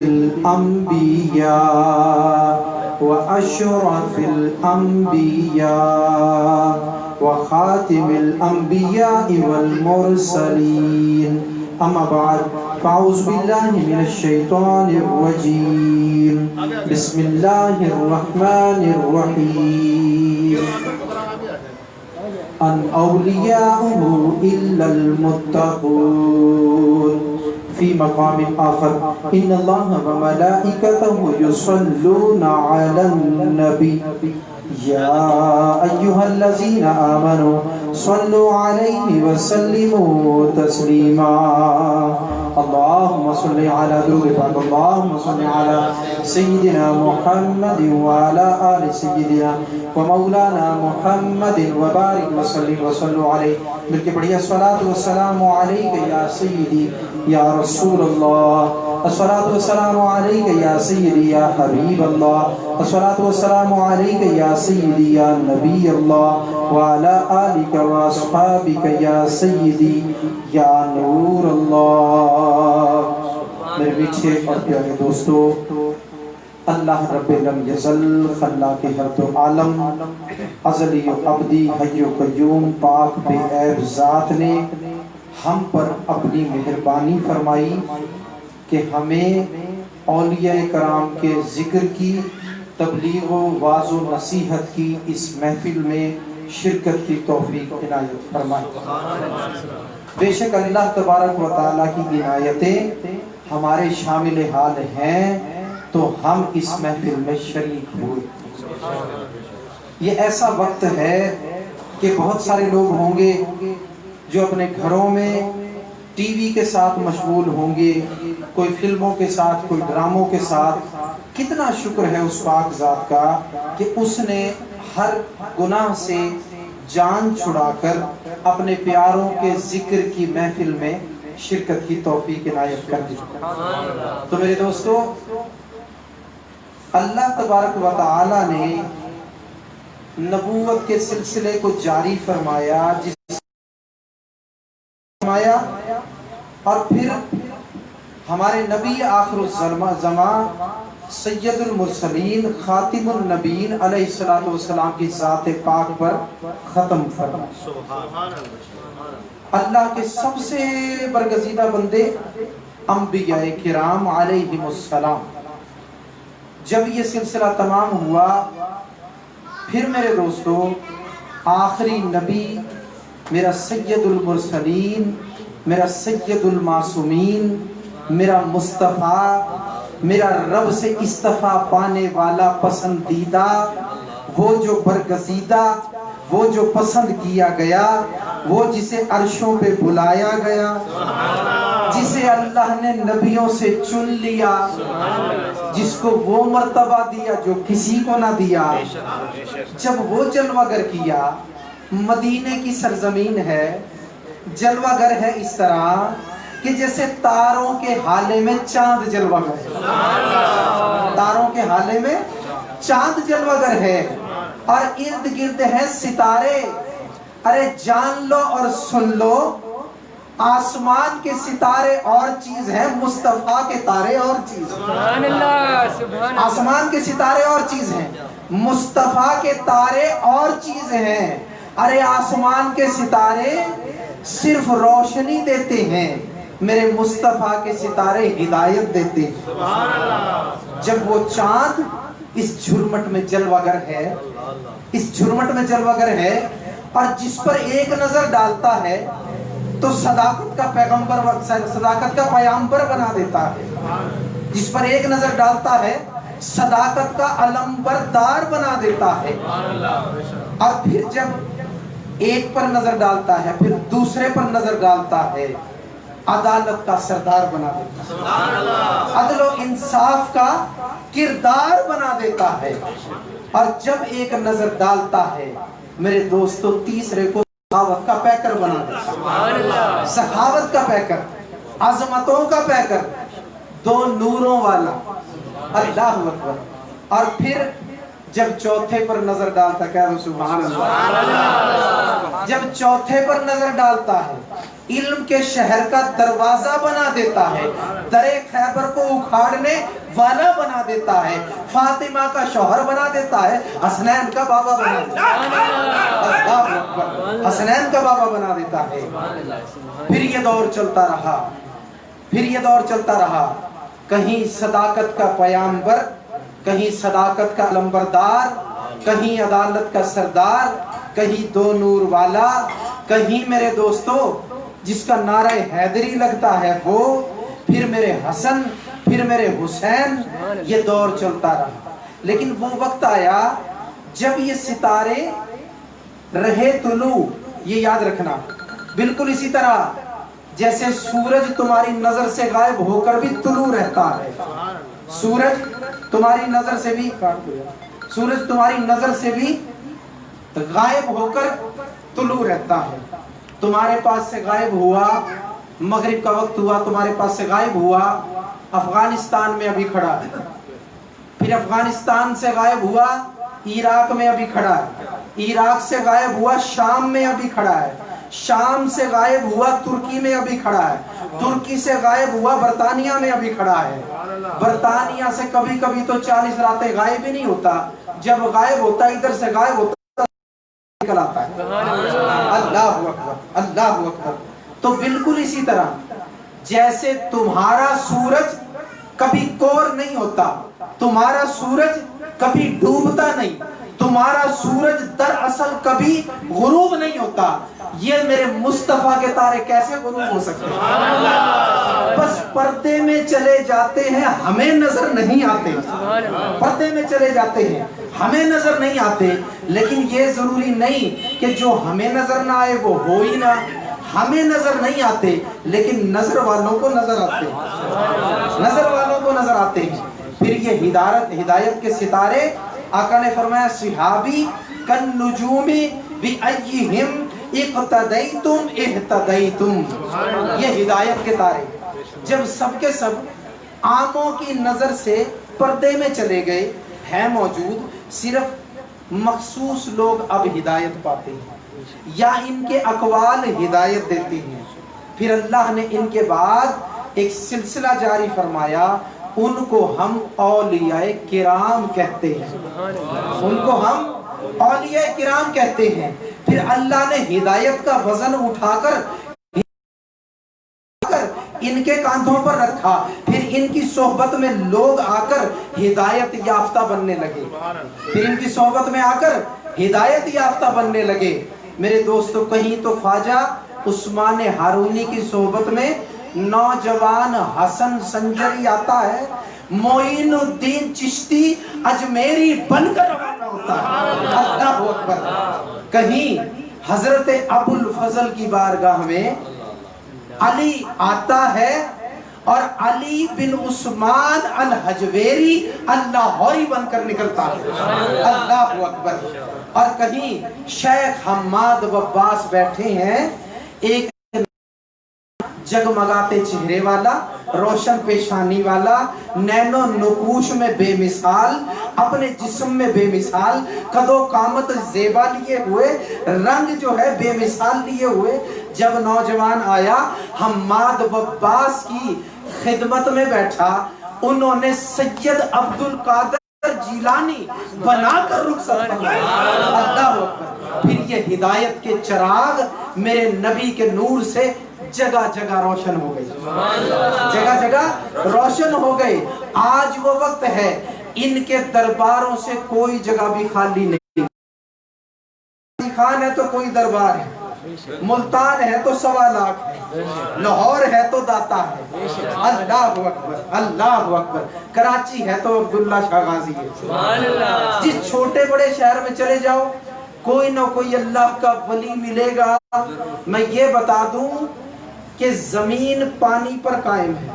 الأنبياء وأشرف الأنبياء وخاتم الأنبياء والمرسلين أما بعد فأعوذ بالله من الشيطان الرجيم بسم الله الرحمن الرحيم أن أولياؤه إلا المتقون في مقام آخر إن الله وملائكته يصلون على النبي يا أيها الذين آمنوا صلوا عليه وسلموا تسليما اللهم صل على اللهم صل على سيدنا محمد وعلى آل سيدنا ومولانا محمد وبارك وسلم وصلوا عليه مل کے پڑھیے الصلاۃ والسلام علیک یا سیدی یا رسول اللہ الصلاۃ والسلام علیک یا سیدی یا حبیب اللہ الصلاۃ والسلام علیک یا سیدی یا نبی اللہ وعلى آلک واصحابک یا سیدی یا نور اللہ۔ میرے میٹھے اور پیارے دوستو، اللہ رب لم یزل خلاق ہر دو عالم ازلی و ابدی حی و قیوم پاک بے عیب ذات نے ہم پر اپنی مہربانی فرمائی کہ ہمیں اولیاء کرام کے ذکر کی تبلیغ و واعظ و نصیحت کی اس محفل میں شرکت کی توفیق عنایت فرمائی۔ بے شک اللہ تبارک و تعالیٰ کی عنایتیں ہمارے شامل حال ہیں تو ہم اس محفل میں شریک ہوئے۔ یہ ایسا وقت ہے کہ بہت سارے لوگ ہوں گے جو اپنے گھروں میں ٹی وی کے ساتھ مشغول ہوں گے، کوئی فلموں کے ساتھ، کوئی ڈراموں کے ساتھ۔ کتنا شکر ہے اس پاک ذات کا کہ اس نے ہر گناہ سے جان چھڑا کر اپنے پیاروں کے ذکر کی محفل میں شرکت کی توفیق عنایت کر دی۔ تو میرے دوستو، اللہ تبارک و تعالی نے نبوت کے سلسلے کو جاری فرمایا اور پھر ہمارے نبی آخر الزمان سید المرسلین خاتم النبیین علیہ السلام کی ذات پاک پر ختم فرمایا۔ اللہ کے سب سے برگزیدہ بندے انبیاء کرام علیہم السلام۔ جب یہ سلسلہ تمام ہوا پھر میرے دوستو آخری نبی میرا سید المرسلین، میرا سید المعصومین، میرا مصطفیٰ، میرا رب سے استفا پانے والا پسندیدہ، وہ جو برگزیدہ، وہ جو پسند کیا گیا، وہ جسے عرشوں پہ بلایا گیا، جسے اللہ نے نبیوں سے چن لیا، جس کو وہ مرتبہ دیا جو کسی کو نہ دیا۔ جب وہ جلوہ گر کیا، مدینے کی سرزمین ہے، جلوہ گر ہے اس طرح کہ جیسے تاروں کے حالے میں چاند جلوہ گر ہے، تاروں کے حالے میں چاند جلوہ گر ہے اور ارد گرد ہے ستارے۔ ارے جان لو اور سن لو، آسمان کے ستارے اور چیز ہیں، مصطفیٰ کے تارے اور چیز ہیں۔ آسمان کے ستارے اور چیز ہیں، مصطفیٰ کے تارے اور چیز ہیں۔ ارے آسمان کے ستارے صرف روشنی دیتے ہیں، میرے مصطفیٰ کے ستارے ہدایت دیتے ہیں۔ جب وہ چاند اس جھرمٹ میں جلوہ گر ہے، اس جھرمٹ میں جلوہ گر ہے اور جس پر ایک نظر ڈالتا ہے تو صداقت کا پیغمبر، صداقت کا پیامبر بنا دیتا ہے۔ جس پر ایک نظر ڈالتا ہے صداقت کا علمبردار بنا دیتا ہے۔ اور پھر جب ایک پر نظر ڈالتا ہے پھر دوسرے پر نظر ڈالتا ہے، عدالت کا سردار بنا دیتا ہے، عدل و انصاف کا کردار بنا دیتا ہے۔ اور جب ایک نظر ڈالتا ہے میرے دوستو تیسرے کو سخاوت کا پیکر بنا دیتا ہے، سخاوت کا پیکر، عظمتوں کا پیکر، دو نوروں والا، اللہ اکبر۔ اور پھر جب چوتھے پر نظر ڈالتا ہے، کہہ رہا ہوں سبحان اللہ، جب چوتھے پر نظر ڈالتا ہے علم کے شہر کا دروازہ بنا دیتا ہے، درے خیبر کو اکھاڑنے والا بنا دیتا ہے، فاطمہ کا شوہر بنا دیتا ہے، حسنین کا بابا بنا دیتا ہے، اللہ اکبر، حسنین کا بابا بنا دیتا ہے۔ پھر یہ دور چلتا رہا، پھر یہ دور چلتا رہا، کہیں صداقت کا پیامبر، کہیں صداقت کا علمبردار، کہیں عدالت کا سردار، کہیں دو نور والا، کہیں میرے دوستو جس کا نعرہ حیدری لگتا ہے وہ، پھر میرے حسن، پھر میرے حسین، یہ دور چلتا رہا۔ لیکن وہ وقت آیا جب یہ ستارے رہے طلوع، یہ یاد رکھنا، بالکل اسی طرح جیسے سورج تمہاری نظر سے غائب ہو کر بھی طلوع رہتا ہے، سورج تمہاری نظر سے بھی، سورج تمہاری نظر سے بھی غائب ہو کر طلوع رہتا ہے۔ تمہارے پاس سے غائب ہوا، مغرب کا وقت ہوا، تمہارے پاس سے غائب ہوا، افغانستان میں ابھی کھڑا ہے، پھر افغانستان سے غائب ہوا، عراق میں ابھی کھڑا ہے، عراق سے غائب ہوا، شام میں ابھی کھڑا ہے، شام سے غائب ہوا، ترکی میں ابھی کھڑا ہے، ترکی سے غائب ہوا، برطانیہ میں ابھی کھڑا ہے، برطانیہ سے کبھی کبھی تو 40 راتیں غائب ہی نہیں ہوتا، جب غائب ہوتا ادھر سے غائب ہوتا نکل آتا ہے۔ اللہ اکبر، اللہ اکبر۔ تو بالکل اسی طرح جیسے تمہارا سورج کبھی کور نہیں ہوتا، تمہارا سورج کبھی ڈوبتا نہیں، تمہارا سورج دراصل کبھی غروب نہیں ہوتا، یہ میرے مصطفیٰ کے تارے کیسے غروب ہو سکتے ہیں؟ بس پردے میں چلے جاتے ہیں، ہمیں نظر نہیں آتے، پردے میں چلے جاتے ہیں، ہمیں نظر نہیں آتے، لیکن یہ ضروری نہیں کہ جو ہمیں نظر نہ آئے وہ ہو ہی نہ، ہمیں نظر نہیں آتے لیکن نظر والوں کو نظر آتے ہیں، نظر والوں کو نظر آتے ہیں۔ پھر یہ ہدایت کے ستارے، آقا نے فرمایا صحابی کن نجومی بِأَيِّهِمْ اقتدیتم اہتدیتم، یہ ہدایت کے تارے جب سب کے سب عاموں کی نظر سے پردے میں چلے گئے ہیں موجود، صرف مخصوص لوگ اب ہدایت پاتے ہیں یا ان کے اقوال ہدایت دیتے ہیں۔ پھر اللہ نے ان کے بعد ایک سلسلہ جاری فرمایا، ان کو ہم اولیاء کرام کہتے ہیں، ان کو ہم اولیاء کرام کہتے ہیں۔ پھر اللہ نے ہدایت کا وزن اٹھا کر ان کے کاندھوں پر رکھا، پھر ان کی صحبت میں لوگ آ کر ہدایت یافتہ بننے لگے، پھر ان کی صحبت میں آ کر ہدایت یافتہ بننے لگے۔ میرے دوستو کہیں تو خواجہ عثمان ہارونی کی صحبت میں نوجوان حسن سنجری آتا ہے، معین الدین چشتی اجمیری بن کر روانہ ہوتا ہے، اللہ اکبر۔ کہیں حضرت ابو الفضل کی بارگاہ میں علی آتا ہے اور علی بن عثمان الحجویری لاہوری بن کر نکلتا ہے، اللہ اکبر۔ اور کہیں شیخ حماد وباس بیٹھے ہیں، ایک جگمگاتے چہرے والا، روشن پیشانی والا، نین و نقوش میں بے مثال، اپنے جسم میں بے مثال، قد و قامت زیبا لیے ہوئے، رنگ جو ہے بے مثال لیے ہوئے، جب نوجوان آیا حماد وباس کی خدمت میں بیٹھا، انہوں نے سید عبد القادر جیلانی بنا کر رخصت فرمایا، اللہ اکبر۔ پھر یہ ہدایت کے چراغ میرے نبی کے نور سے جگہ جگہ روشن ہو گئی، جگہ جگہ روشن ہو گئے۔ آج وہ وقت ہے ان کے درباروں سے کوئی جگہ بھی خالی نہیں، خان ہے تو کوئی دربار ہے، ملتان ہے تو 1.25 لاکھ ہے، لاہور ہے تو داتا ہے، اللہ اکبر، اللہ اکبر۔ کراچی ہے تو عبداللہ شاہ غازی ہے۔ جس چھوٹے بڑے شہر میں چلے جاؤ کوئی نہ کوئی اللہ کا ولی ملے گا۔ میں یہ بتا دوں کہ زمین پانی پر قائم ہے،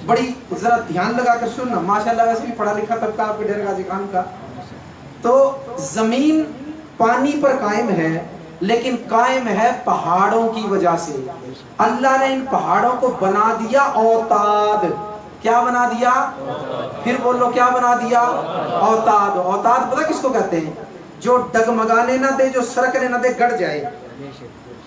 بڑی ذرا دھیان لگا کر سننا، ماشاءاللہ ویسے بھی پڑھا لکھا طبقہ آپ کے ڈیر غازی خان کا، تو زمین پانی پر قائم ہے لیکن قائم ہے پہاڑوں کی وجہ سے۔ اللہ نے ان پہاڑوں کو بنا دیا اوتاد، کیا بنا دیا؟ پھر بولو کیا بنا دیا؟ اوتاد۔ اوتاد پتہ کس کو کہتے ہیں؟ جو ڈگمگانے نہ دے، جو سرکنے نہ دے، گڑ جائے،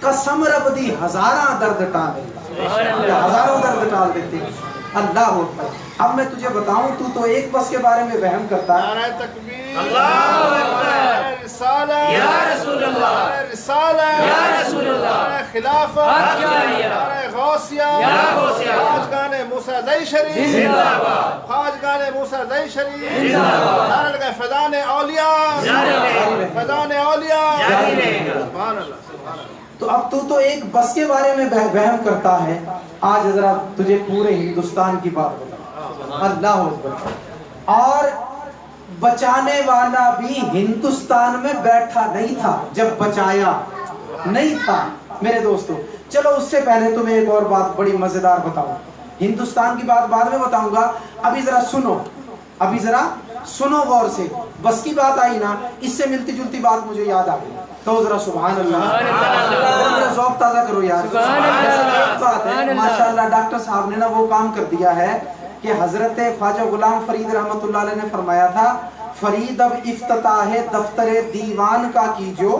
قسم رب دی ہزاراں درد ٹال دیتے، ہزاروں درد ٹال دیتے ہیں۔ اللہ اکبر۔ اب میں تجھے بتاؤں، تو تو ایک بس کے بارے میں وہم کرتا ہے۔ نعرہ تکبیر، اللہ اکبر، رسالہ یا رسول اللہ، رسالہ یا رسول اللہ، خلافت نعرہ غوثیہ یا غوثیہ، خواجگان موسیٰ زئی شریف زندہ باد، خواجگان موسیٰ زئی شریف زندہ باد، نعرہ لگائے فیضان اولیاء جاری رہے، فیضان اولیاء جاری رہے گا۔ سبحان اللہ، سبحان اللہ۔ تو اب تو ایک بس کے بارے میں وہم کرتا ہے، آج ذرا تجھے پورے ہندوستان کی بات بتا۔ اللہ اکبر۔ اور بچانے والا بھی ہندوستان میں بیٹھا نہیں تھا جب بچایا نہیں تھا میرے دوستو۔ چلو اس سے پہلے تمہیں ایک اور بات بڑی مزیدار بتاؤں، ہندوستان کی بات بعد میں بتاؤں گا، ابھی ذرا سنو، ابھی ذرا سنو غور سے۔ بس کی بات آئی نا، اس سے ملتی جلتی بات مجھے یاد آ گئی، تو ذرا سبحان اللہ، میرا ذوق تازہ کرو یار۔ ایک بات ہے، ماشاءاللہ ڈاکٹر صاحب نے نا وہ کام کر دیا ہے کہ حضرت خواجہ غلام فرید رحمت اللہ علیہ نے فرمایا تھا، فرید اب افتتاح دفتر دیوان کا کیجو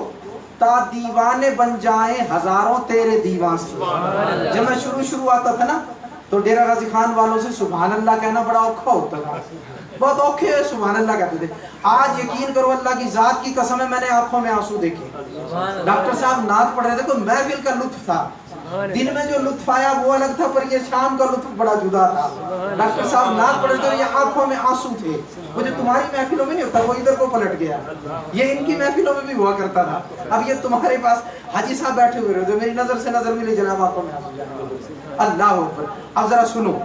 تا دیوانے بن جائیں ہزاروں تیرے دیوان سے۔ جب میں شروع آتا تھا نا تو ڈیرہ غازی خان والوں سے سبحان اللہ کہنا بڑا اوکھا ہوتا تھا، بہت اوکھے سبحان اللہ کہتے تھے۔ آج یقین کرو اللہ کی ذات کی قسم ہے، میں نے آنکھوں میں آنسو دیکھے۔ ڈاکٹر صاحب نعت پڑھ رہے تھے، کوئی محفل کا لطف تھا، دن میں جو لطف آیا وہ الگ تھا، پر یہ شام کا لطف بڑا جدا تھا۔ ڈاکٹر صاحب نعت پڑھ رہے تھے، یہ آنکھوں میں آنسو تھے۔ وہ جو تمہاری محفلوں میں نہیں ہوتا، وہ ادھر کو پلٹ گیا، یہ ان کی محفلوں میں بھی ہوا کرتا تھا۔ اب یہ تمہارے پاس حاجی صاحب بیٹھے ہوئے رہے، میری نظر سے نظر ملی جناب آنکھوں میں آنسو جانے۔ اللہ اکبر۔ اب ذرا سنو،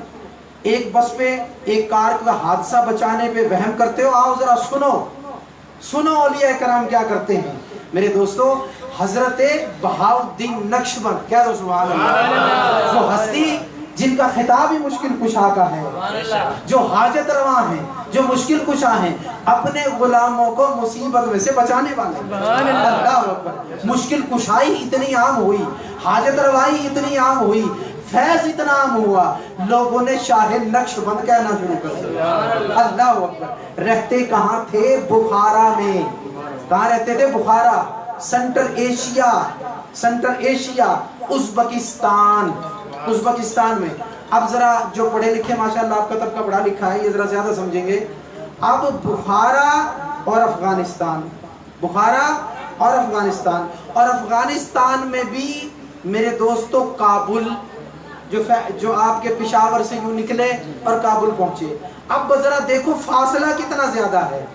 ایک بس پہ ایک کار کا حادثہ بچانے پہ وہم کرتے ہو، آؤ ذرا سنو اولیاء کرام کیا کرتے ہیں میرے دوستو۔ حضرت بہاؤالدین نقشبند، کہہ دو سبحان اللہ، وہ ہستی جن کا خطاب ہی مشکل کشا کا ہے، جو حاجت رواں ہیں، جو مشکل کشا ہیں، اپنے غلاموں کو مصیبت میں سے بچانے والے۔ اللہ اکبر۔ مشکل کشائی اتنی عام ہوئی، حاجت روائی اتنی عام ہوئی، فیض اتنا عام ہوا، لوگوں نے شاہ نقشبند کہنا شروع کر دیا۔ اللہ اکبر۔ رہتے کہاں تھے؟ بخارا میں۔ کہاں رہتے تھے؟ بخارا، سنٹر ایشیا، ازبکستان میں۔ اب ذرا جو پڑھے لکھے ماشاءاللہ آپ کا طبقہ پڑھا لکھا ہے، یہ ذرا زیادہ سمجھیں گے۔ اب بخارا اور افغانستان میں بھی میرے دوستو کابل، جو آپ کے پشاور سے یوں نکلے اور کابل پہنچے۔ اب ذرا دیکھو فاصلہ کتنا زیادہ ہے،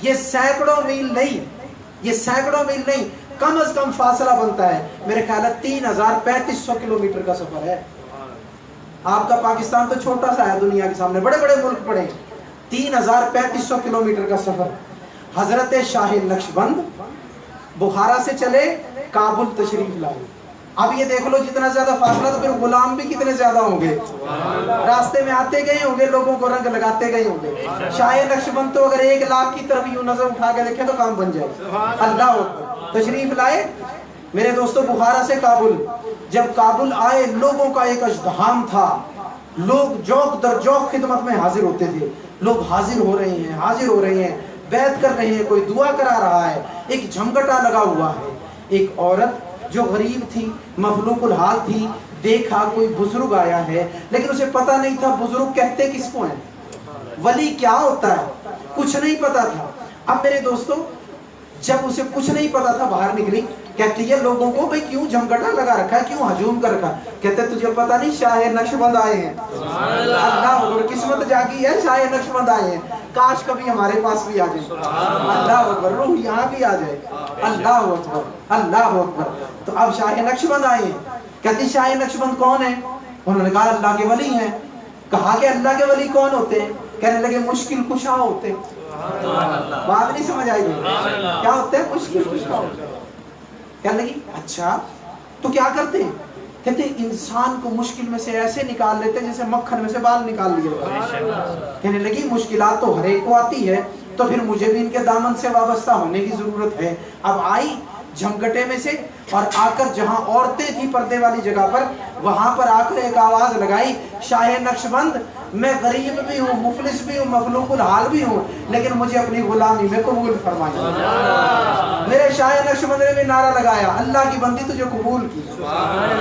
یہ سینکڑوں میل نہیں، کم از کم فاصلہ بنتا ہے میرے خیال ہے 3500 کلومیٹر کا سفر ہے۔ آپ کا پاکستان تو چھوٹا سا ہے دنیا کے سامنے، بڑے بڑے ملک پڑے، 3500 کلومیٹر کا سفر۔ حضرت شاہ نقشبند بخارا سے چلے، کابل تشریف لائے۔ اب یہ دیکھ لو جتنا زیادہ فاصلہ تو پھر غلام بھی کتنے زیادہ ہوں گے، راستے میں آتے گئے ہوں گے، لوگوں کو رنگ لگاتے گئے ہوں گے۔ شاہ نقشبند تو اگر 1,00,000 کی طرف یوں نظر اٹھا کے دیکھیں تو کام بن جائے۔ اللہ اکبر۔ تشریف لائے میرے دوستو بخارا سے کابل۔ جب کابل آئے، لوگوں کا ایک ازدحام تھا، لوگ جوق در جوق خدمت میں حاضر ہوتے تھے، لوگ حاضر ہو رہے ہیں، بیعت کر رہے ہیں، کوئی دعا کرا رہا ہے، ایک جھمگٹا لگا ہوا ہے۔ ایک عورت جو غریب تھی، مفلوق الحال تھی، دیکھا کوئی بزرگ آیا ہے، لیکن اسے پتہ نہیں تھا بزرگ کہتے کس کو ہیں، ولی کیا ہوتا ہے، کچھ نہیں پتا تھا۔ اب میرے دوستو جب اسے کچھ نہیں پتا تھا، باہر نکلی، کہتی ہے لوگوں کو بھئی کیوں جھمگٹا لگا رکھا ہے، کیوں ہجوم کر رکھا؟ کہتے تجھے پتا نہیں شاہ نقشبند آئے ہیں۔ اللہ اکبر، قسمت جاگی ہے، شاہ نقشبند آئے ہیں، کاش کبھی ہمارے پاس بھی آ جائیں۔ اللہ اکبر، روح یہاں بھی آ جائے۔ اللہ اکبر، اللہ اکبر۔ تو اب شاہ نقشبند آئے ہیں، کہتی شاہ نقشبند کون ہے؟ انہوں نے کہا اللہ کے ولی ہیں۔ کہا کہ اللہ کے ولی کون ہوتے ہیں؟ کہنے لگے مشکل کشا ہوتے۔ بات نہیں سمجھ آئی؟ کیا ہوتے ہیں؟ مشکل کشا ہوتے۔ کہنے لگی اچھا تو کیا کرتے ہیں؟ کہتے ہیں انسان کو مشکل میں سے ایسے نکال لیتے جیسے مکھن میں سے بال نکال لیے۔ کہنے لگی مشکلات تو ہر ایک کو آتی ہے، تو پھر مجھے بھی ان کے دامن سے وابستہ ہونے کی ضرورت ہے۔ اب آئی جھمگٹے میں سے اور آ کر جہاں عورتیں تھی پردے والی جگہ پر، وہاں پر آ کر ایک آواز لگائی، شاہ نقشبند میں غریب بھی ہوں، مفلس بھی ہوں، مفلوق الحال بھی ہوں، لیکن مجھے اپنی غلامی میں قبول فرمائیے۔ میرے شاہ نقشبند نے بھی نعرہ لگایا اللہ کی بندی تجھے قبول کی,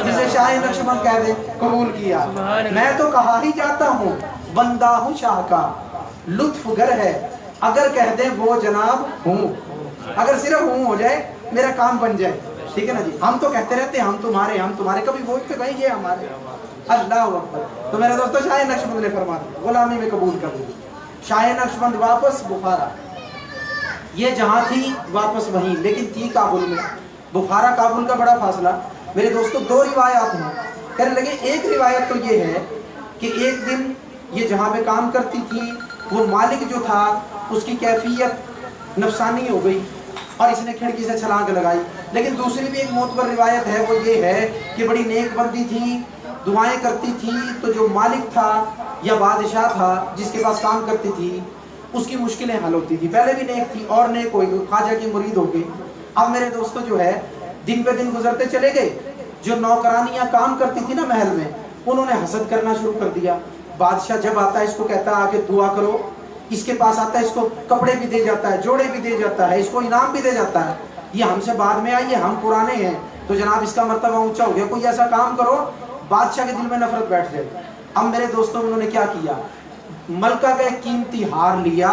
جسے شاہ نقشبند کہہ دے قبول کیا. میں تو کہا ہی جاتا ہوں بندہ ہوں شاہ کا لطف گر ہے, اگر کہہ دیں وہ جناب ہوں, اگر صرف ہوں ہو جائے میرا کام بن جائے. ٹھیک ہے نا جی, ہم تو کہتے رہتے ہیں ہم تمہارے کبھی وہ پہ کہیں یہ ہمارے. اللہ اکبر. تو میرے دوستو شاہ نقشبند نے فرما دیا غلامی میں قبول کر لی. شاہ نقشبند واپس بخارا, یہ جہاں تھی واپس وہیں, لیکن تھی کابل میں. بخارا کابل کا بڑا فاصلہ. میرے دوستو دو روایات ہیں, کہنے لگے ایک روایت تو یہ ہے کہ ایک دن یہ جہاں پہ کام کرتی تھی وہ مالک جو تھا اس کی کیفیت نفسانی ہو گئی اور اس نے کھڑکی سے چھلانگ لگائی. لیکن دوسری بھی ایک معتبر روایت ہے, وہ یہ ہے کہ بڑی نیک بندی تھی, دعائیں کرتی تھی, تو جو مالک تھا یا بادشاہ تھا جس کے پاس کام کرتی تھی اس کی مشکلیں حل ہوتی تھی. پہلے بھی نیک تھی اور نیک ہوئی, خواجہ کی مرید ہو گئی. اب میرے دوستو جو ہے دن پہ دن گزرتے چلے گئے, جو نوکرانیاں کام کرتی تھی نا محل میں, انہوں نے حسد کرنا شروع کر دیا. بادشاہ جب آتا ہے اس کو کہتا ہے آگے دعا کرو, اس کے پاس آتا ہے اس کو کپڑے بھی دے جاتا ہے, جوڑے بھی دے جاتا ہے, اس کو انعام بھی دے جاتا ہے. یہ ہم سے بعد میں آئی ہے, ہم پرانے ہیں تو جناب اس کا مرتبہ اونچا ہو گیا, کوئی ایسا کام کرو بادشاہ کے دل میں نفرت بیٹھ جائے. اب میرے دوستوں انہوں نے کیا کیا, ملکہ کا ایک قیمتی ہار لیا,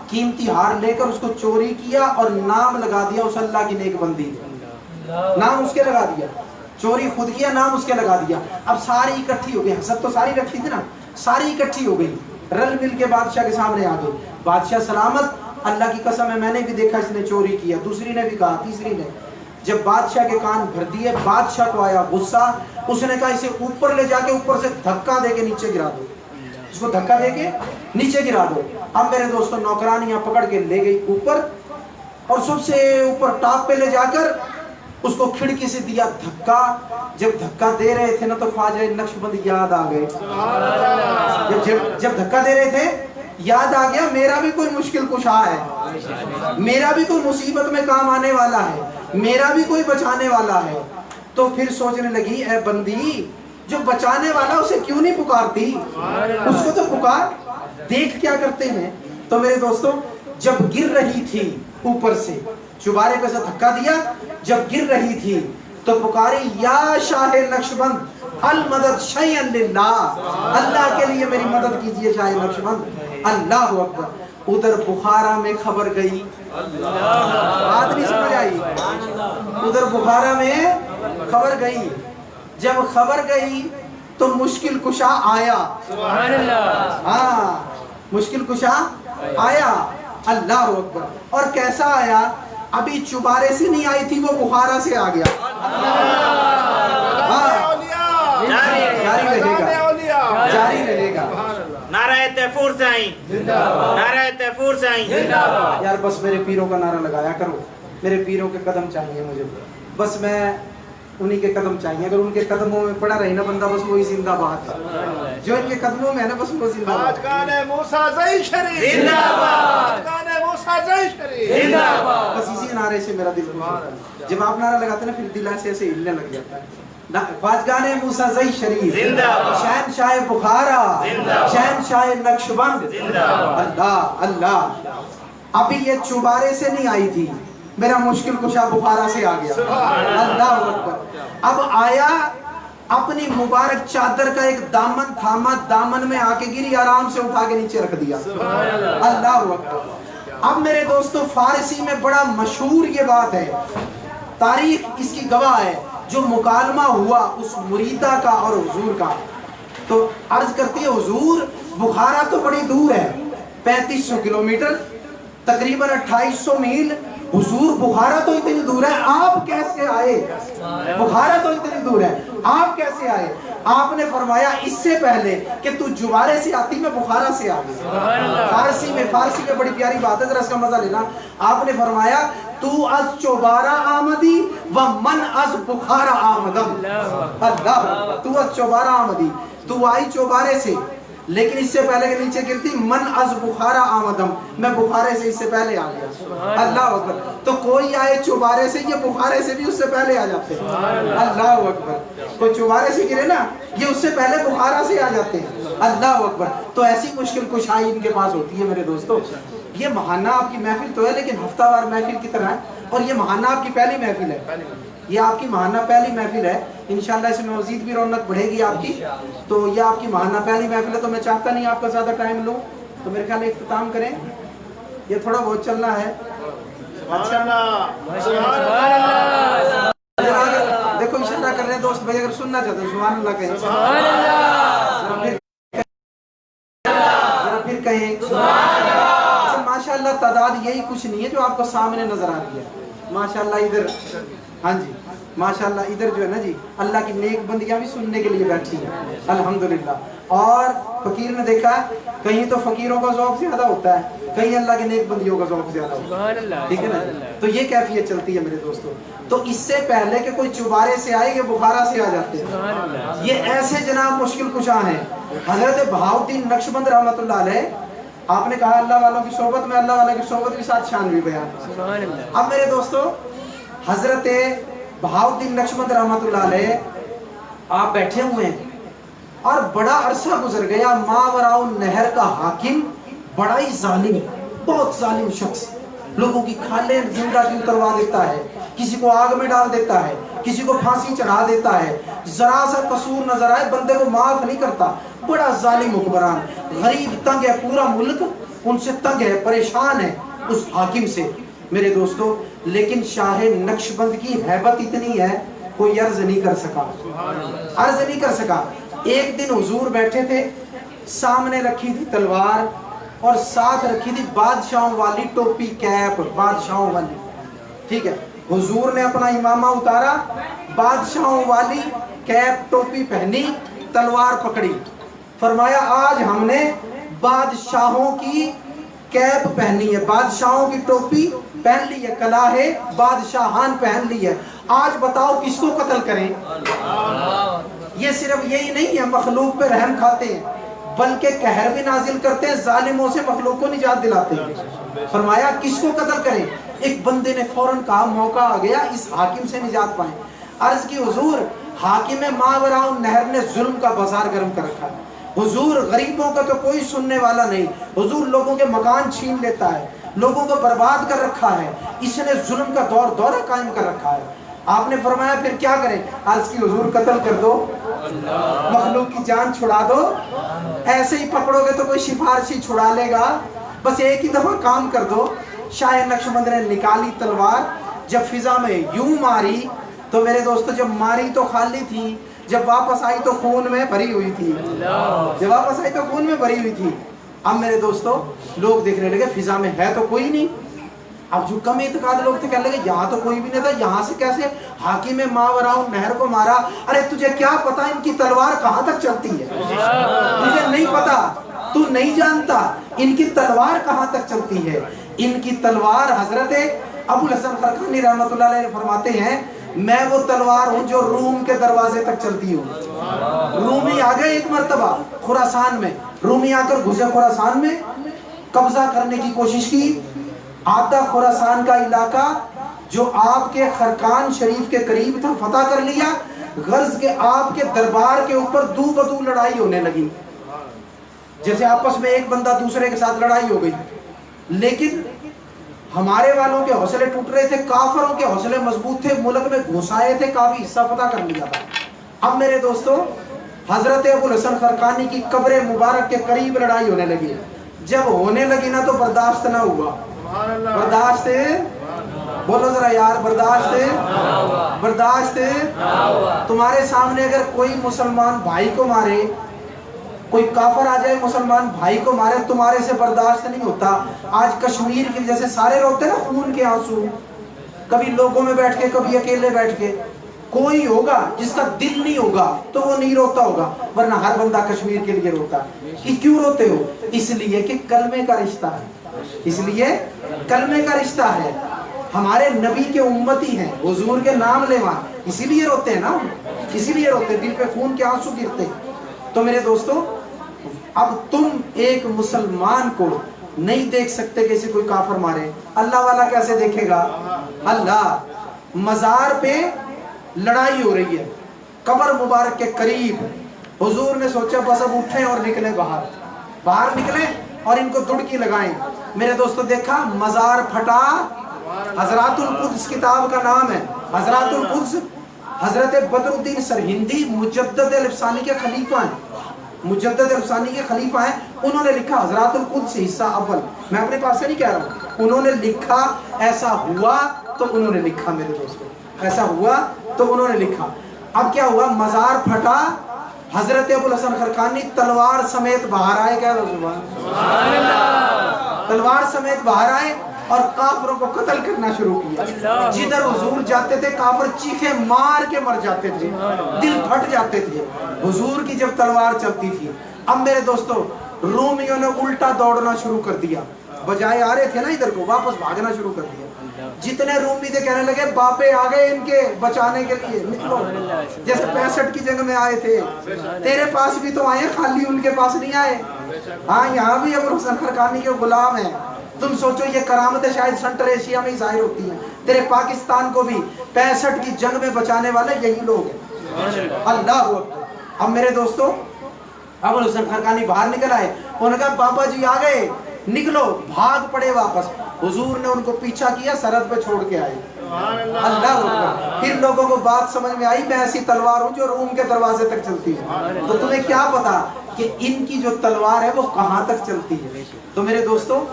قیمتی ہار لے کر اس کو چوری کیا اور نام لگا دیا اس اللہ کی نیک بندی, نام اس کے لگا دیا. چوری خود کیا, نام اس کے لگا دیا. اب ساری اکٹھی ہو گئی, حسد تو ساری رکھی تھی نا, ساری اکٹھی ہو گئی, رل مل کے بادشاہ کے سامنے آ گئی. بادشاہ سلامت, اللہ کی قسم ہے میں نے بھی دیکھا اس نے چوری کیا, دوسری نے بھی کہا, تیسری نے. جب بادشاہ کے کان بھر دیے, بادشاہ کو آیا غصہ, اس نے کہا اسے اوپر لے جا کے اوپر سے دھکا دے کے نیچے گرا دو, اس کو دھکا دے کے نیچے گرا دو. اب میرے دوستوں نوکرانیاں پکڑ کے لے گئی اوپر, اور سب سے اوپر ٹاپ پہ لے جا کر اس کو کھڑکی سے دیا دھکا. جب دھکا دے رہے تھے نا تو خواجہ نقشبند یاد آ گئے. جب دھکا دے رہے تھے یاد آ گیا میرا بھی کوئی مشکل کشا ہے, میرا بھی کوئی مصیبت میں کام آنے والا ہے, میرا بھی کوئی بچانے والا ہے. تو پھر سوچنے لگی اے بندی, جو بچانے والا اسے کیوں نہیں پکارتی, اس کو تو پکار. دیکھ کیا کرتے ہیں. تو میرے دوستوں جب گر رہی تھی اوپر سے, چوبارے پہ سے دھکا دیا, جب گر رہی تھی تو پکاری یا شاہ نقشبند المدد شیئا للہ, اللہ کے لیے میری مدد کیجئے شاہ نقشبند. اللہ اکبر. ادھر بخارا میں خبر گئی, بات نہیں سمجھ آئی, ادھر بخارا میں خبر گئی. جب خبر گئی تو مشکل کشا آیا. ہاں مشکل کشا آیا. اللہ اکبر. اور کیسا آیا, ابھی چوبارے سے نہیں آئی تھی, وہ بخارا سے آ گیا. جاری رہے گا, جاری رہے گا. نعرہ تیفور سے آئیں, نعرہ تیفور سے آئیں. یار بس میرے پیروں کا نعرہ لگایا کرو, میرے پیروں کے قدم چاہیے مجھے, بس میں انہی کے قدم چاہیے. اگر ان کے قدموں میں پڑا رہے نا بندہ, بس وہی زندہ باد. جو ان کے قدموں میں ہے نا بس وہ زندہ باد. خواجگان موسیٰ زئی شریف زندہ باد, خواجگان موسیٰ زئی شریف زندہ باد. بس اسی نعرے سے میرا دل خوش ہوتا ہے. جب آپ نعرہ لگاتے ہیں نا پھر دل ایسے ایسے ہلنے لگ جاتا ہے. خواجگان موسیٰ زئی شریف زندہ باد, شہنشاہ بخارا, شہنشاہ نقشبند. اللہ اللہ. ابھی یہ چوبارے سے نہیں آئی تھی, میرا مشکل کشا بخارا سے آ گیا. اللہ اکبر. اب آیا, اپنی مبارک چادر کا ایک دامن تھاما, دامن میں آ کے گری, آرام سے اٹھا کے نیچے رکھ دیا. اللہ اکبر. اب میرے دوستو فارسی میں بڑا مشہور یہ بات ہے, تاریخ اس کی گواہ ہے, جو مکالمہ ہوا اس مریدہ کا اور حضور کا. تو عرض کرتی ہے حضور بخارا تو بڑی دور ہے, 3500 کلومیٹر, تقریباً 2800 میل. حضور بخارا تو اتنی دور ہے, آپ کیسے آئے؟ بخارا تو اتنی دور ہے, آپ کیسے آئے؟ آپ نے فرمایا اس سے پہلے کہ تو جوارے سے آتی میں بخارا سے آ گئی. فارسی میں بڑی پیاری بات ہے, ذرا اس کا مزہ لینا. آپ نے فرمایا تو از چوبارہ آمدی و من از بخارا آمدم. اللہ, تو از چوبارہ آمدی, تو آئی چوبارے سے, لیکن اس سے پہلے کے نیچے گرتی من از بخارا آمدم, میں بخارے سے اس سے پہلے آ گیا. اللہ اکبر. تو کوئی آئے چوبارے سے, یہ بخارے سے بھی اس سے پہلے آ جاتے ہیں. اللہ اکبر. کوئی چوبارے سے گرے نا, یہ اس سے پہلے بخارا سے آ جاتے ہیں. اللہ اکبر. تو ایسی مشکل کشائی ان کے پاس ہوتی ہے میرے دوستو. یہ ماہانہ آپ کی محفل تو ہے لیکن ہفتہ وار محفل کی طرح ہے، اور یہ ماہانہ آپ کی پہلی محفل ہے، یہ آپ کی ماہانہ پہلی محفل ہے، انشاءاللہ اس میں مزید بھی رونق بڑھے گی آپ کی. تو یہ آپ کی ماہانہ پہلی محفل ہے، تو میں چاہتا نہیں آپ کا زیادہ ٹائم لوں، تو میرے خیال اختتام کریں، یہ تھوڑا بہت چلنا ہے. دیکھو اشارہ کر رہے ہیں دوست بھائی، اگر سننا چاہتے ہیں سبحان اللہ کہیں، ذرا پھر کہیں. اچھا ماشاءاللہ تعداد یہی کچھ نہیں ہے جو آپ کو سامنے نظر آ رہی ہے، ماشاءاللہ ادھر، ہاں جی ماشاءاللہ ادھر جو ہے نا جی اللہ کی نیک بندیاں بھی سننے کے لیے بیٹھی ہیں الحمدللہ. اور فقیر نے دیکھا کہیں تو فقیروں کا ذوق زیادہ ہوتا ہے، کہیں اللہ کے نیک بندیوں کا ذوق زیادہ ہوتا ہے، ٹھیک ہے نا. تو یہ کیفیت چلتی ہے میرے دوستوں. تو اس سے پہلے کہ کوئی چوبارے سے آئے یہ بخارا سے آ جاتے ہیں، یہ ایسے جناب مشکل کشاں ہیں. حضرت بہاؤالدین نقشبند رحمۃ اللہ علیہ، آپ نے کہا اللہ والوں کی صحبت میں، اللہ والوں کی صحبت کے ساتھ شان بھی بیان. اب میرے دوستو حضرت بہاؤالدین نقشبند رحمۃ اللہ علیہ آپ بیٹھے ہوئے ہیں اور بڑا عرصہ گزر گیا، ماوراء النہر کا حاکم بڑا ہی ظالم، بہت ظالم شخص، لوگوں کی کھالیں زندہ کی اتروا دیتا ہے، کسی کو آگ میں ڈال دیتا ہے، کسی کو پھانسی چڑھا دیتا ہے، ذرا سا قصور نظر آئے بندے کو معاف نہیں کرتا. بڑا ظالم حکمران، غریب تنگ ہے، پورا ملک ان سے تنگ ہے، پریشان ہے اس حاکم سے میرے دوستو. لیکن شاہ نقشبند کی ہیبت اتنی ہے کوئی عرض نہیں کر سکا، عرض نہیں کر سکا. ایک دن حضور بیٹھے تھے، سامنے رکھی تھی تلوار اور ساتھ رکھی تھی بادشاہوں والی ٹوپی، کیپ بادشاہوں والی، ٹھیک ہے. حضور نے اپنا امامہ اتارا، بادشاہوں والی کیپ ٹوپی پہنی، تلوار پکڑی، فرمایا آج ہم نے بادشاہوں کی کیپ پہنی ہے، بادشاہوں کی ٹوپی پہن لی ہے، کلاہے بادشاہان پہن لی ہے، آج بتاؤ کس کو قتل کریں. یہ صرف یہی نہیں ہے مخلوق پہ رحم کھاتے ہیں بلکہ قہر بھی نازل کرتے ہیں، ظالموں سے مخلوق کو نجات دلاتے ہیں. فرمایا کس کو قتل کریں. ایک بندے نے فوراً کہا موقع آ گیا اس حاکم سے نجات پائیں. عرض کی حضور حاکم ماوراء النہر نے ظلم کا بازار گرم کر رکھا ہے، حضور غریبوں کا تو کوئی سننے والا نہیں، حضور لوگوں کے مکان چھین لیتا ہے، لوگوں کو برباد کر رکھا ہے، اس نے ظلم کا دورہ قائم کر رکھا ہے. آپ نے فرمایا پھر کیا کریں. عرض کی حضور قتل کر دو، مخلوق کی جان چھڑا دو، ایسے ہی پکڑو گے تو کوئی سفارشی چھڑا لے گا، بس ایک ہی دفعہ کام کر دو. شاہ نقشبند نے نکالی تلوار، جب فضا میں یوں ماری تو میرے دوستو جب ماری تو خالی تھی، جب واپس آئی تو خون میں بھری ہوئی تھی، جب واپس آئی تو خون میں بھری ہوئی تھی. اب میرے دوستو لوگ دیکھنے لگے فضا میں ہے تو کوئی نہیں. اب جو کم اعتقاد لوگ تھے کہنے لگے یہاں تو کوئی بھی نہیں تھا، یہاں سے کیسے حاکم ماوراء النہر کو مارا. ارے تجھے کیا پتا ان کی تلوار کہاں تک چلتی ہے، تجھے نہیں پتا، تو نہیں جانتا ان کی تلوار کہاں تک چلتی ہے. ان کی تلوار حضرت ابو الحسن خرقانی رحمۃ اللہ علیہ فرماتے ہیں میں وہ تلوار ہوں جو روم کے دروازے تک چلتی ہوں. رومی آ گئے ایک مرتبہ خراسان میں، رومی آ کر گھسے خراسان میں، قبضہ کرنے کی کوشش کی. آدھا خراسان کا علاقہ جو آپ کے خرقان شریف کے قریب تھا فتح کر لیا. غرض کے آپ کے دربار کے اوپر دو بدو لڑائی ہونے لگی، جیسے آپس میں ایک بندہ دوسرے کے ساتھ لڑائی ہو گئی. لیکن ہمارے والوں کے حوصلے ٹوٹ رہے تھے، کافروں کے حوصلے مضبوط تھے، ملک میں گھسائے تھے، کافی حصہ فتح کر لیا تھا. اب میرے دوستو حضرت ابو الحسن خرقانی کی قبر مبارک کے قریب لڑائی ہونے لگی. جب ہونے لگی نا تو برداشت نہ ہوا. برداشت بولو ذرا یار، برداشت برداشت. تمہارے سامنے اگر کوئی مسلمان بھائی کو مارے، کوئی کافر آ جائے مسلمان بھائی کو مارے، تمہارے سے برداشت نہیں ہوتا. آج کشمیر کی جیسے سارے روتے نا خون کے آنسو، کبھی لوگوں میں بیٹھ کے کبھی اکیلے بیٹھ کے. کوئی ہوگا جس کا دل نہیں ہوگا تو وہ نہیں روتا ہوگا، ورنہ ہر بندہ کشمیر کے لیے روتا ہے. کیوں روتے ہو؟ اس لیے کہ کلمے کا رشتہ ہے، اس لیے کلمے کا رشتہ ہے. ہمارے نبی کے امتی ہیں، حضور کے نام لیوان، اسی لیے روتے ہیں نا، اسی لیے روتے ہیں، دل پہ خون کے آنسو گرتے ہیں. تو میرے دوستو اب تم ایک مسلمان کو نہیں دیکھ سکتے کہ اسے کوئی کافر مارے. اللہ والا کیسے دیکھے گا؟ اللہ مزار پہ لڑائی ہو رہی ہے قبر مبارک کے قریب. حضور نے سوچا بس اب اٹھیں اور نکلے باہر. باہر نکلے اور ان کو دڑکی لگائیں. میرے دوستو دیکھا مزار پھٹا. حضرات القدس کتاب کا نام ہے. حضرات القدس حضرت بدر الدین سرہندی مجدد الافسانی کے خلیفہ ہیں. مجدد الافسانی کے خلیفہ ہیں. انہوں نے لکھا حضرات القدس حصہ اول. میں اپنے پاس سے نہیں کہہ رہا ہوں, انہوں نے لکھا. ایسا ہوا تو انہوں نے لکھا میرے دوستو, ایسا ہوا تو انہوں نے لکھا. اب کیا ہوا, مزار پھٹا. حضرت ابو الحسن خرقانی تلوار سمیت باہر آئے. کیا سبحان اللہ, تلوار سمیت باہر آئے اور کافروں کو قتل کرنا شروع کیا. جدھر حضور جاتے تھے کافر چیخیں مار کے مر جاتے تھے, دل پھٹ جاتے تھے حضور کی جب تلوار چلتی تھی. اب میرے دوستو رومیوں نے الٹا دوڑنا شروع کر دیا. بجائے آ رہے تھے نا ادھر کو, واپس بھاگنا شروع کر دیا. جتنے رومی تھے کہنے لگے باپے آ گئے ان کے بچانے کے لیے, نکلو. جیسے 65 کی جنگ میں آئے تھے, تیرے پاس بھی تو آئے, خالی ان کے پاس نہیں آئے. ہاں یہاں بھی ابو الحسن خرقانی کے غلام ہیں. تم سوچو یہ کرامتیں شاید سنٹر ایشیا میں ہی ظاہر ہوتی ہیں. تیرے پاکستان کو بھی 65 کی جنگ میں بچانے والے یہی لوگ ہیں. اللہ اکبر. اب میرے دوستو ابو الحسن خرقانی باہر نکل آئے. انہوں نے کہا بابا جی آ گئے, نکلو. بھاگ پڑے واپس. حضور نے ان کو پیچھا کیا, سرحد پہ چھوڑ کے آئے. اللہ اکبر. پھر لوگوں کو بات سمجھ میں آئی, میں ایسی تلوار ہوں جو روم کے دروازے تک چلتی ہے. تو تمہیں کیا پتا کہ ان کی جو تلوار ہے وہ کہاں تک چلتی ہے. تو میرے دوستو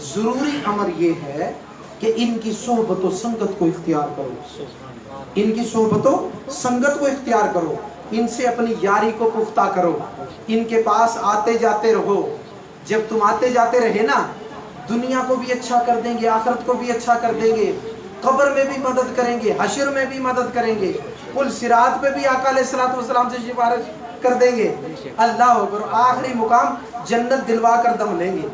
ضروری امر یہ ہے کہ ان کی صحبت و سنگت کو اختیار کرو. ان کی صحبت و سنگت کو اختیار کرو. ان سے اپنی یاری کو پختہ کرو. ان کے پاس آتے جاتے رہو. جب تم آتے جاتے رہے نا, دنیا کو بھی اچھا کر دیں گے, آخرت کو بھی اچھا کر دیں گے, قبر میں بھی مدد کریں گے, حشر میں بھی مدد کریں گے, پل صراط پہ بھی آقا علیہ الصلوۃ والسلام سے سفارش کر دیں گے. اللہ اکبر. آخری مقام جنت دلوا کر دم لیں گے.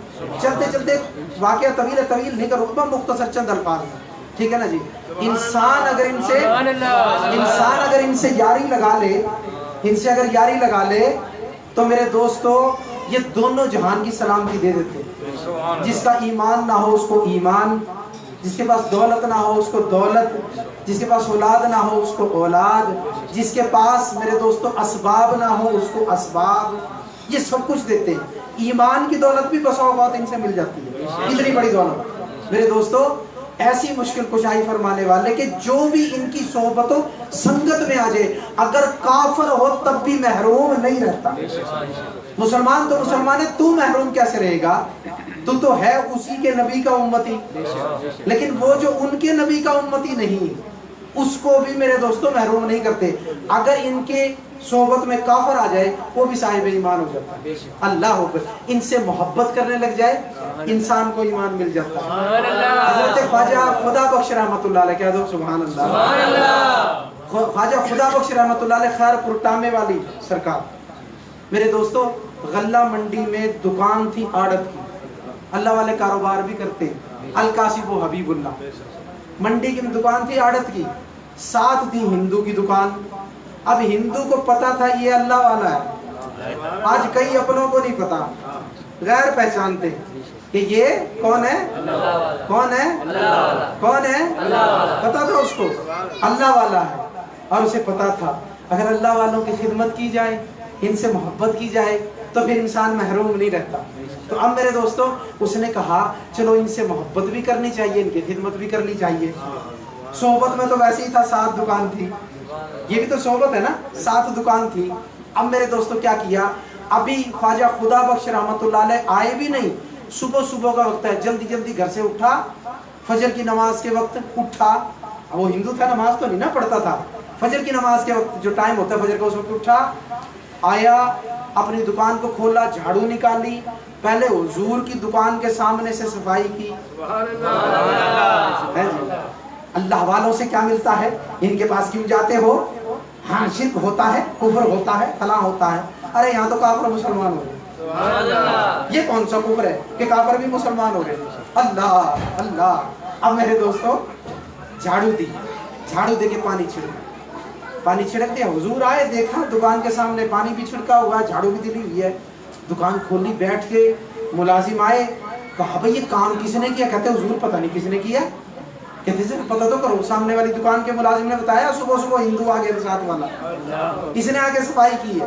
چلتے چلتے واقعہ طویل نہیں کروں گا, مختصر چند الفاظ ہیں, ٹھیک ہے نا جی. انسان اگر ان سے یاری لگا لے, ان سے اگر یاری لگا لے تو میرے دوستو یہ دونوں جہان کی سلامتی دے دیتے. جس کا ایمان نہ ہو اس کو ایمان, جس کے پاس دولت نہ ہو اس کو دولت, جس کے پاس اولاد نہ ہو اس کو اولاد, جس کے پاس میرے دوستو اسباب نہ ہو اس کو اسباب, یہ سب کچھ دیتے ہیں. ایمان کی دولت بھی بسا اوقات ان سے مل جاتی ہے, اتنی بڑی دولت. میرے دوستو ایسی مشکل کشائی فرمانے والے کہ جو بھی ان کی صحبت و سنگت میں آ جائے, اگر کافر ہو تب بھی محروم نہیں رہتا. مسلمان تو مسلمان ہے, تو محروم کیسے رہے گا؟ تو ہے اسی کے نبی کا امتی. لیکن وہ جو ان کے نبی کا امتی نہیں, اس کو بھی میرے دوستوں محروم نہیں کرتے. اگر ان کے صحبت میں کافر آ جائے وہ بھی صاحب ایمان ہو جاتا ہے. اللہ اکبر. ان سے محبت کرنے لگ جائے انسان کو ایمان مل جاتا ہے. حضرت خواجہ خدا بخش رحمۃ اللہ علیہ, کہہ دو سبحان اللہ. خواجہ خدا بخش رحمۃ اللہ علیہ خیر پور ٹامے والی سرکار. میرے دوستو غلہ منڈی میں دکان تھی آڑت کی, اللہ والے کاروبار بھی کرتے ہیں. القاسب و حبیب اللہ, منڈی کی دکان تھی آڑت کی, ساتھ تھی ہندو کی دکان. اب ہندو کو پتا تھا یہ اللہ والا ہے, آج کئی اپنوں کو نہیں پتا, غیر پہچانتے کہ یہ کون ہے, کون ہے, کون ہے. پتا تھا اس کو اللہ والا ہے, اور اسے پتا تھا اگر اللہ والوں کی خدمت کی جائے, ان سے محبت کی جائے تو پھر انسان محروم نہیں رہتا. تو اب میرے دوستو اس نے کہا چلو ان سے محبت بھی کرنی چاہیے, ان کی خدمت بھی کرنی چاہیے. صحبت میں تو ویسے ہی تھا, 7 دکان تھی, یہ بھی تو صحبت ہے نا, 7 دکان تھی. اب میرے دوستو کیا کیا, ابھی خواجہ خدا بخش رحمۃ اللہ علیہ آئے بھی نہیں, صبح کا وقت ہے, جلدی جلدی گھر سے اٹھا, فجر کی نماز کے وقت اٹھا. وہ ہندو تھا, نماز تو نہیں نہ پڑھتا تھا, فجر کی نماز کے وقت جو ٹائم ہوتا ہے فجر کا, اس وقت اٹھا, آیا, اپنی دکان کو کھولا, جھاڑو نکالی, پہلے حضور کی دکان کے سامنے سے صفائی کی. اللہ والوں سے کیا ملتا ہے, ان کے پاس کیوں جاتے ہو؟ ہاں شرک ہوتا ہے, کفر ہوتا ہے, فلاں ہوتا ہے. ارے یہاں تو کافر مسلمان ہو گئے. یہ کون سا کفر ہے کہ کافر بھی مسلمان ہو گئے؟ اللہ اللہ. اب میرے دوستو جھاڑو دی, جھاڑو دے کے پانی چھڑک دیا. حضور آئے, دیکھا دکان کے سامنے پانی بھی چھڑکا ہوا ہے, جھاڑو بھی دلی ہوئی ہے, دکان کھولی, بیٹھ کے ملازم آئے, کہا بھئی یہ کام کس نے کیا؟ کہتے حضور پتہ نہیں کس نے کیا. کہتے سے پتہ تو کرو. سامنے والی دکان کے ملازم نے بتایا صبح ہندو آ گیا ساتھ والا, اس نے آگے صفائی کی ہے.